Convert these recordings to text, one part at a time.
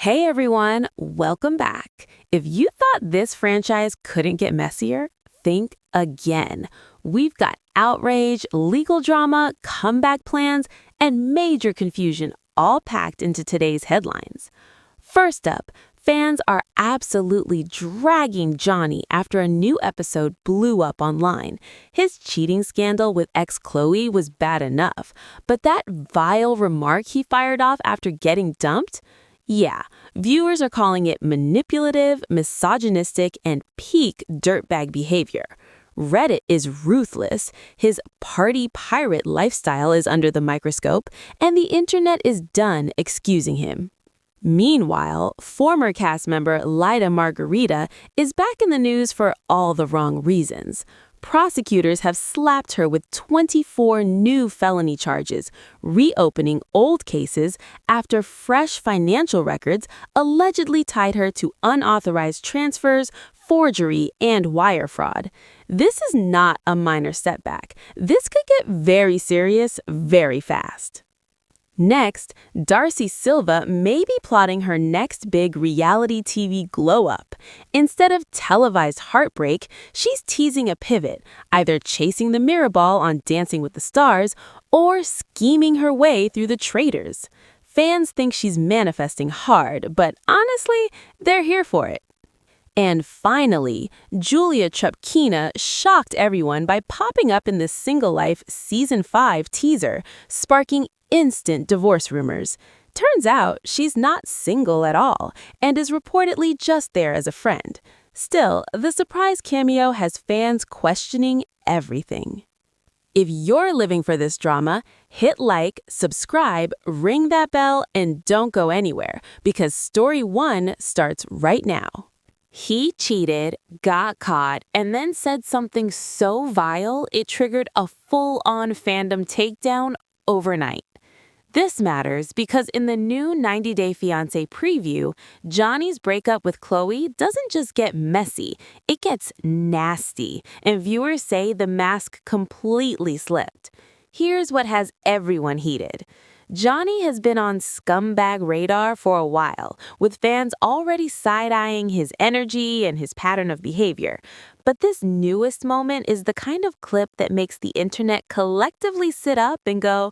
Hey everyone, welcome back. If you thought this franchise couldn't get messier, think again. We've got outrage, legal drama, comeback plans, and major confusion all packed into today's headlines. First up, fans are absolutely dragging Johny after a new episode blew up online. His cheating scandal with ex Chloe was bad enough, but that vile remark he fired off after getting dumped? Yeah, viewers are calling it manipulative, misogynistic, and peak dirtbag behavior. Reddit is ruthless, his party pirate lifestyle is under the microscope, and the internet is done excusing him. Meanwhile, former cast member Leida Margaretha is back in the news for all the wrong reasons. Prosecutors have slapped her with 24 new felony charges, reopening old cases after fresh financial records allegedly tied her to unauthorized transfers, forgery, and wire fraud. This is not a minor setback. This could get very serious very fast. Next, Darcey Silva may be plotting her next big reality TV glow-up. Instead of televised heartbreak, she's teasing a pivot, either chasing the Mirrorball on Dancing with the Stars or scheming her way through the Traitors. Fans think she's manifesting hard, but honestly, they're here for it. And finally, Trubkina shocked everyone by popping up in the Single Life Season 5 teaser, sparking instant divorce rumors. Turns out she's not single at all and is reportedly just there as a friend. Still, the surprise cameo has fans questioning everything. If you're living for this drama, hit like, subscribe, ring that bell, and don't go anywhere because Story 1 starts right now. He cheated, got caught, and then said something so vile it triggered a full-on fandom takedown overnight. This matters because in the new 90 Day Fiancé preview, Johny's breakup with Chloe doesn't just get messy, it gets nasty, and viewers say the mask completely slipped. Here's what has everyone heated. Johny has been on scumbag radar for a while, with fans already side-eyeing his energy and his pattern of behavior. But this newest moment is the kind of clip that makes the internet collectively sit up and go,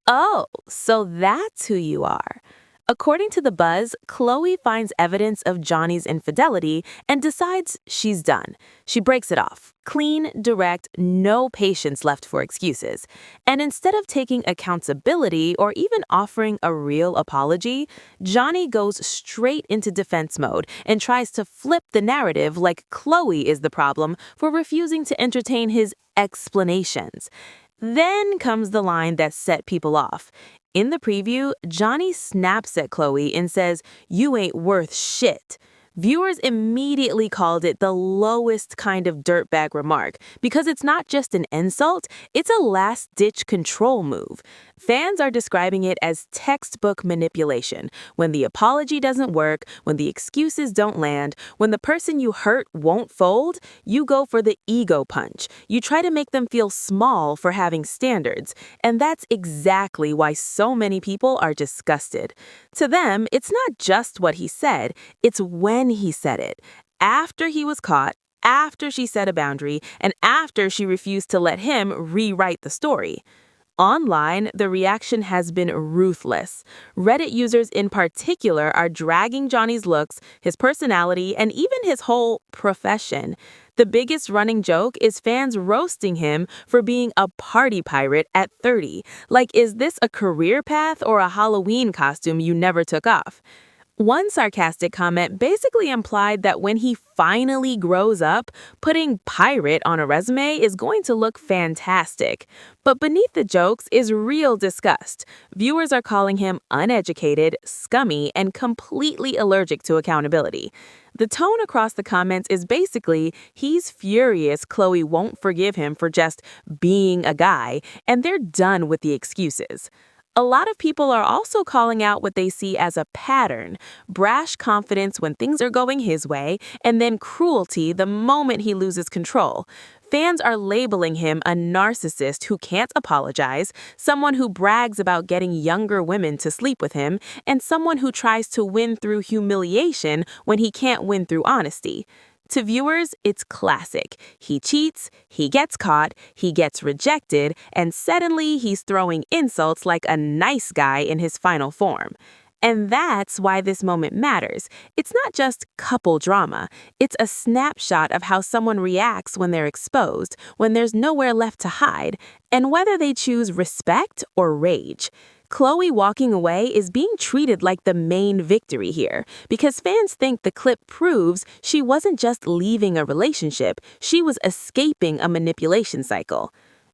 "Oh, so that's who you are." According to The Buzz, Chloe finds evidence of Johny's infidelity and decides she's done. She breaks it off. Clean, direct, no patience left for excuses. And instead of taking accountability or even offering a real apology, Johny goes straight into defense mode and tries to flip the narrative like Chloe is the problem for refusing to entertain his explanations. Then comes the line that set people off. In the preview, Johny snaps at Chloe and says, "You ain't worth shit." Viewers immediately called it the lowest kind of dirtbag remark because it's not just an insult, it's a last-ditch control move. Fans are describing it as textbook manipulation. When the apology doesn't work, when the excuses don't land, when the person you hurt won't fold, you go for the ego punch. You try to make them feel small for having standards. And that's exactly why so many people are disgusted. To them, it's not just what he said, it's when he said it. After he was caught, after she set a boundary, and after she refused to let him rewrite the story. Online, the reaction has been ruthless. Reddit users in particular are dragging Johny's looks, his personality, and even his whole profession. The biggest running joke is fans roasting him for being a party pirate at 30. Like, is this a career path or a Halloween costume you never took off? One sarcastic comment basically implied that when he finally grows up, putting pirate on a resume is going to look fantastic. But beneath the jokes is real disgust. Viewers are calling him uneducated, scummy, and completely allergic to accountability. The tone across the comments is basically he's furious Chloe won't forgive him for just being a guy, and they're done with the excuses. A lot of people are also calling out what they see as a pattern: brash confidence when things are going his way, and then cruelty the moment he loses control. Fans are labeling him a narcissist who can't apologize, someone who brags about getting younger women to sleep with him, and someone who tries to win through humiliation when he can't win through honesty. To viewers, it's classic. He cheats, he gets caught, he gets rejected, and suddenly he's throwing insults like a nice guy in his final form. And that's why this moment matters. It's not just couple drama. It's a snapshot of how someone reacts when they're exposed, when there's nowhere left to hide, and whether they choose respect or rage. Chloe walking away is being treated like the main victory here because fans think the clip proves she wasn't just leaving a relationship, she was escaping a manipulation cycle.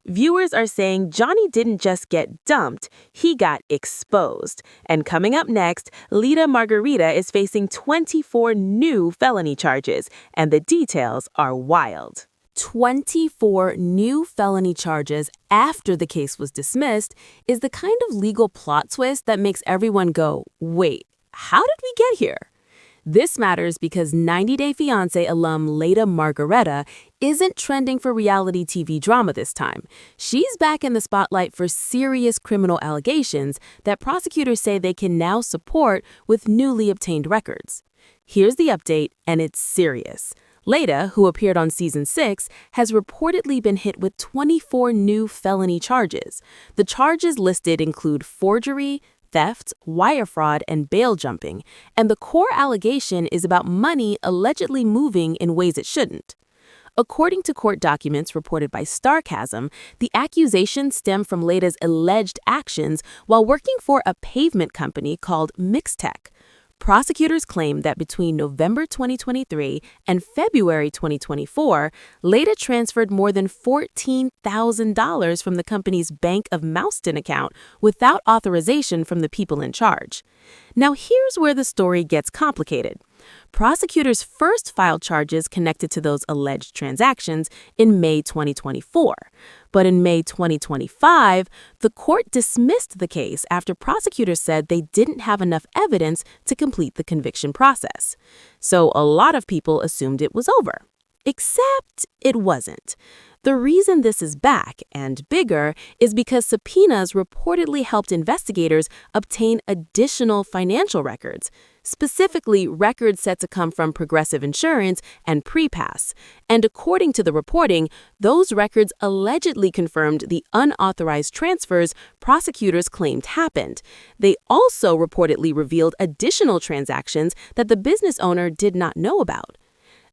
Viewers are saying Johny didn't just get dumped, he got exposed. And coming up next, Leida Margaretha is facing 24 new felony charges, and the details are wild. 24 new felony charges after the case was dismissed is the kind of legal plot twist that makes everyone go, wait, how did we get here? This matters because 90 Day Fiancé alum Leida Margaretha isn't trending for reality TV drama this time. She's back in the spotlight for serious criminal allegations that prosecutors say they can now support with newly obtained records. Here's the update, and it's serious. Leida, who appeared on Season 6, has reportedly been hit with 24 new felony charges. The charges listed include forgery, theft, wire fraud, and bail jumping, and the core allegation is about money allegedly moving in ways it shouldn't. According to court documents reported by Starcasm, the accusations stem from Leida's alleged actions while working for a pavement company called Mixtech. Prosecutors claim that between November 2023 and February 2024, Leida transferred more than $14,000 from the company's Bank of Mouston account without authorization from the people in charge. Now here's where the story gets complicated. Prosecutors first filed charges connected to those alleged transactions in May 2024. But in May 2025, the court dismissed the case after prosecutors said they didn't have enough evidence to complete the conviction process. So a lot of people assumed it was over. Except it wasn't. The reason this is back and bigger is because subpoenas reportedly helped investigators obtain additional financial records, specifically records said to come from Progressive Insurance and PrePass. And according to the reporting, those records allegedly confirmed the unauthorized transfers prosecutors claimed happened. They also reportedly revealed additional transactions that the business owner did not know about.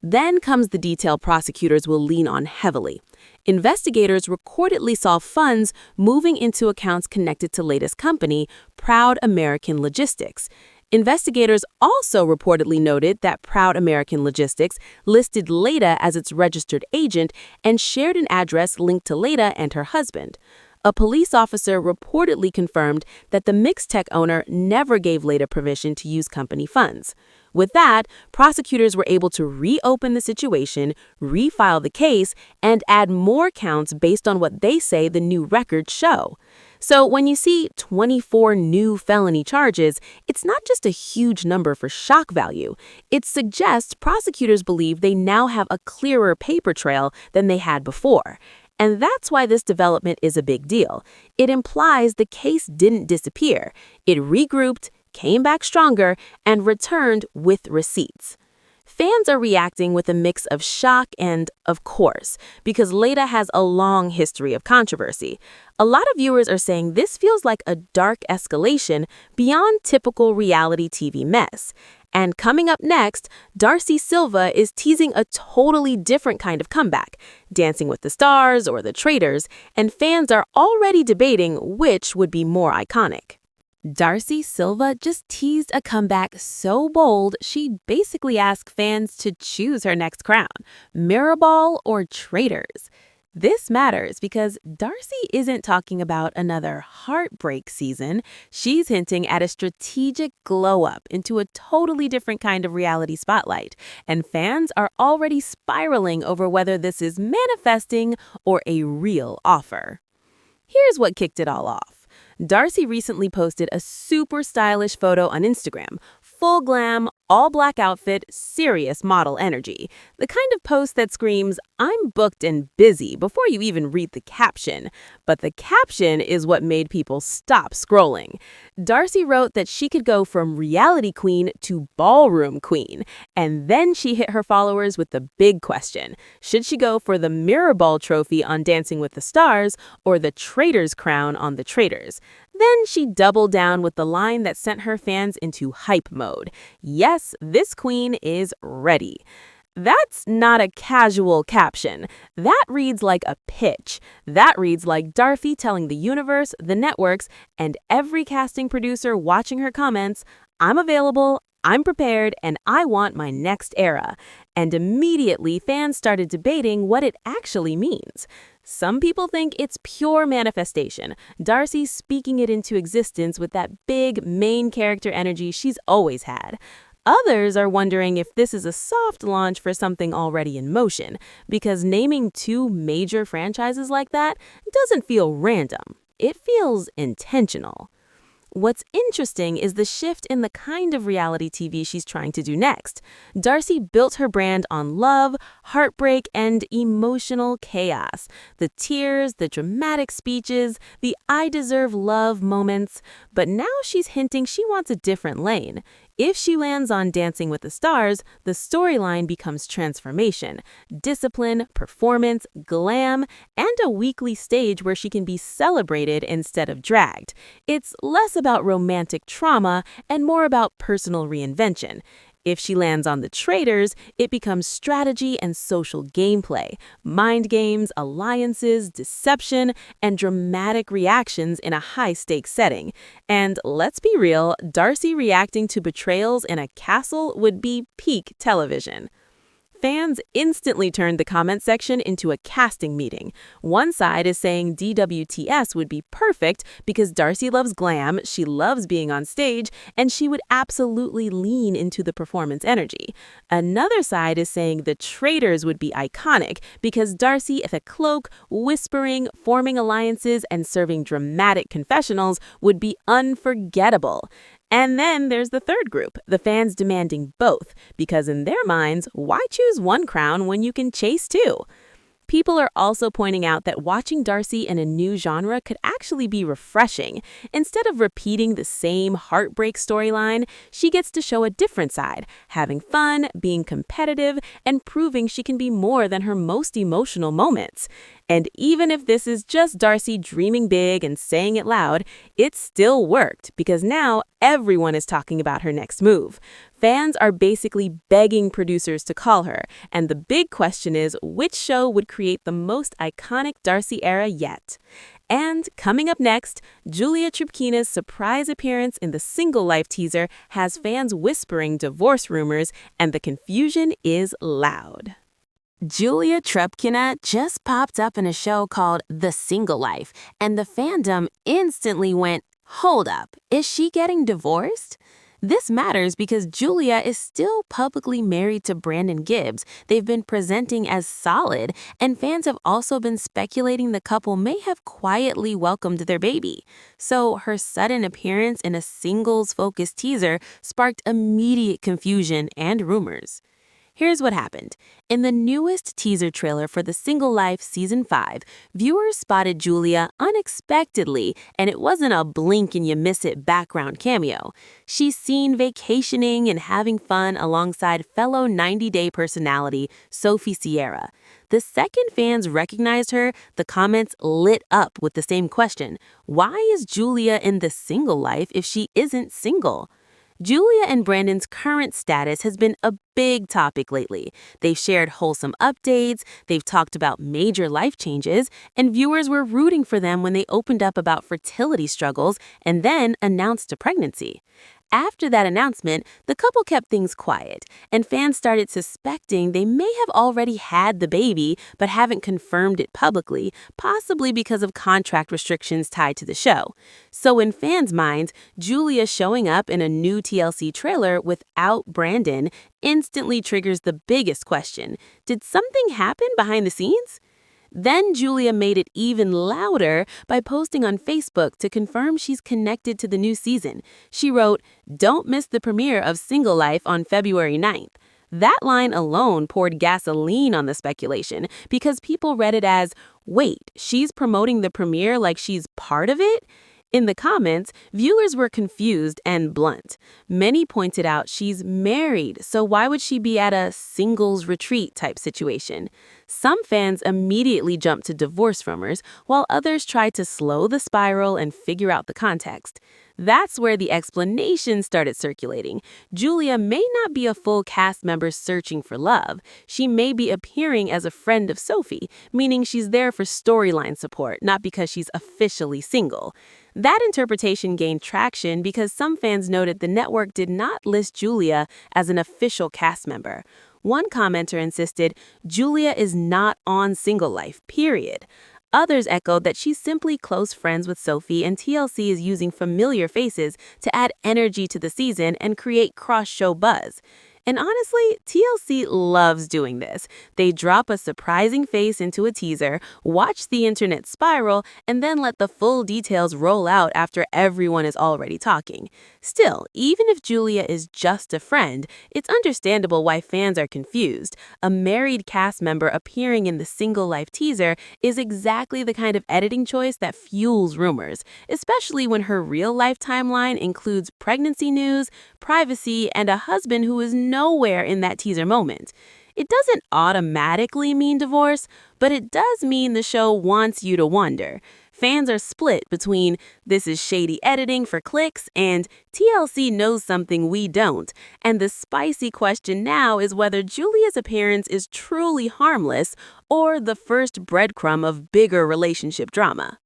Then comes the detail prosecutors will lean on heavily. Investigators reportedly saw funds moving into accounts connected to Leida's company, Proud American Logistics. Investigators also reportedly noted that Proud American Logistics listed Leida as its registered agent and shared an address linked to Leida and her husband. A police officer reportedly confirmed that the Mixtech owner never gave Leida permission to use company funds. With that, prosecutors were able to reopen the situation, refile the case, and add more counts based on what they say the new records show. So when you see 24 new felony charges, it's not just a huge number for shock value. It suggests prosecutors believe they now have a clearer paper trail than they had before. And that's why this development is a big deal. It implies the case didn't disappear. It regrouped, came back stronger, and returned with receipts. Fans are reacting with a mix of shock and, of course, because Leida has a long history of controversy. A lot of viewers are saying this feels like a dark escalation beyond typical reality TV mess. And coming up next, Darcey Silva is teasing a totally different kind of comeback, Dancing with the Stars or the Traitors, and fans are already debating which would be more iconic. Darcey Silva just teased a comeback so bold she basically asked fans to choose her next crown, Mirrorball or Traitors. This matters because Darcey isn't talking about another heartbreak season. She's hinting at a strategic glow-up into a totally different kind of reality spotlight, and fans are already spiraling over whether this is manifesting or a real offer. Here's what kicked it all off. Darcey recently posted a super stylish photo on Instagram, full glam, all black outfit, serious model energy. The kind of post that screams, "I'm booked and busy," before you even read the caption. But the caption is what made people stop scrolling. Darcey wrote that she could go from reality queen to ballroom queen. And then she hit her followers with the big question. Should she go for the Mirrorball trophy on Dancing with the Stars or the Traitors crown on the Traitors? Then she doubled down with the line that sent her fans into hype mode. Yes, this queen is ready. That's not a casual caption. That reads like a pitch. That reads like Darcey telling the universe, the networks, and every casting producer watching her comments, "I'm available, I'm prepared, and I want my next era." And immediately fans started debating what it actually means. Some people think it's pure manifestation, Darcey speaking it into existence with that big main character energy she's always had. Others are wondering if this is a soft launch for something already in motion, because naming two major franchises like that doesn't feel random. It feels intentional. What's interesting is the shift in the kind of reality TV she's trying to do next. Darcey built her brand on love, heartbreak, and emotional chaos. The tears, the dramatic speeches, the "I deserve love" moments. But now she's hinting she wants a different lane. If she lands on Dancing with the Stars, the storyline becomes transformation, discipline, performance, glam, and a weekly stage where she can be celebrated instead of dragged. It's less about romantic trauma and more about personal reinvention. If she lands on the Traitors, it becomes strategy and social gameplay, mind games, alliances, deception, and dramatic reactions in a high-stakes setting. And let's be real, Darcey reacting to betrayals in a castle would be peak television. Fans instantly turned the comment section into a casting meeting. One side is saying DWTS would be perfect because Darcey loves glam, she loves being on stage, and she would absolutely lean into the performance energy. Another side is saying the Traitors would be iconic because Darcey, with a cloak, whispering, forming alliances, and serving dramatic confessionals would be unforgettable. And then there's the third group, the fans demanding both, because in their minds, why choose one crown when you can chase two? People are also pointing out that watching Darcey in a new genre could actually be refreshing. Instead of repeating the same heartbreak storyline, she gets to show a different side, having fun, being competitive, and proving she can be more than her most emotional moments. And even if this is just Darcey dreaming big and saying it loud, it still worked because now everyone is talking about her next move. Fans are basically begging producers to call her, and the big question is which show would create the most iconic Darcey era yet? And coming up next, Julia Trubkina's surprise appearance in the Single Life teaser has fans whispering divorce rumors, and the confusion is loud. Julia Trubkina just popped up in a show called The Single Life, and the fandom instantly went, "Hold up, is she getting divorced?" This matters because Julia is still publicly married to Brandon Gibbs. They've been presenting as solid, and fans have also been speculating the couple may have quietly welcomed their baby. So her sudden appearance in a singles-focused teaser sparked immediate confusion and rumors. Here's what happened. In the newest teaser trailer for The Single Life Season 5, viewers spotted Julia unexpectedly, and it wasn't a blink-and-you-miss-it background cameo. She's seen vacationing and having fun alongside fellow 90-day personality Sophie Sierra. The second fans recognized her, the comments lit up with the same question. Why is Julia in The Single Life if she isn't single? Julia and Brandon's current status has been a big topic lately. They've shared wholesome updates, they've talked about major life changes, and viewers were rooting for them when they opened up about fertility struggles and then announced a pregnancy. After that announcement, the couple kept things quiet, and fans started suspecting they may have already had the baby but haven't confirmed it publicly, possibly because of contract restrictions tied to the show. So in fans' minds, Julia showing up in a new TLC trailer without Brandon instantly triggers the biggest question. Did something happen behind the scenes? Then Julia made it even louder by posting on Facebook to confirm she's connected to the new season. She wrote, "Don't miss the premiere of Single Life on February 9th." That line alone poured gasoline on the speculation because people read it as, wait, she's promoting the premiere like she's part of it? In the comments, viewers were confused and blunt. Many pointed out she's married, so why would she be at a singles retreat type situation? Some fans immediately jumped to divorce rumors, while others tried to slow the spiral and figure out the context. That's where the explanation started circulating. Julia may not be a full cast member searching for love. She may be appearing as a friend of Sophie, meaning she's there for storyline support, not because she's officially single. That interpretation gained traction because some fans noted the network did not list Julia as an official cast member. One commenter insisted, Julia is not on Single Life, period. Others echoed that she's simply close friends with Sophie and TLC is using familiar faces to add energy to the season and create cross-show buzz. And honestly, TLC loves doing this. They drop a surprising face into a teaser, watch the internet spiral, and then let the full details roll out after everyone is already talking. Still, even if Julia is just a friend, it's understandable why fans are confused. A married cast member appearing in the Single Life teaser is exactly the kind of editing choice that fuels rumors, especially when her real-life timeline includes pregnancy news, privacy, and a husband who is nowhere in that teaser moment. It doesn't automatically mean divorce, but it does mean the show wants you to wonder. Fans are split between this is shady editing for clicks and TLC knows something we don't. And the spicy question now is whether Julia's appearance is truly harmless or the first breadcrumb of bigger relationship drama.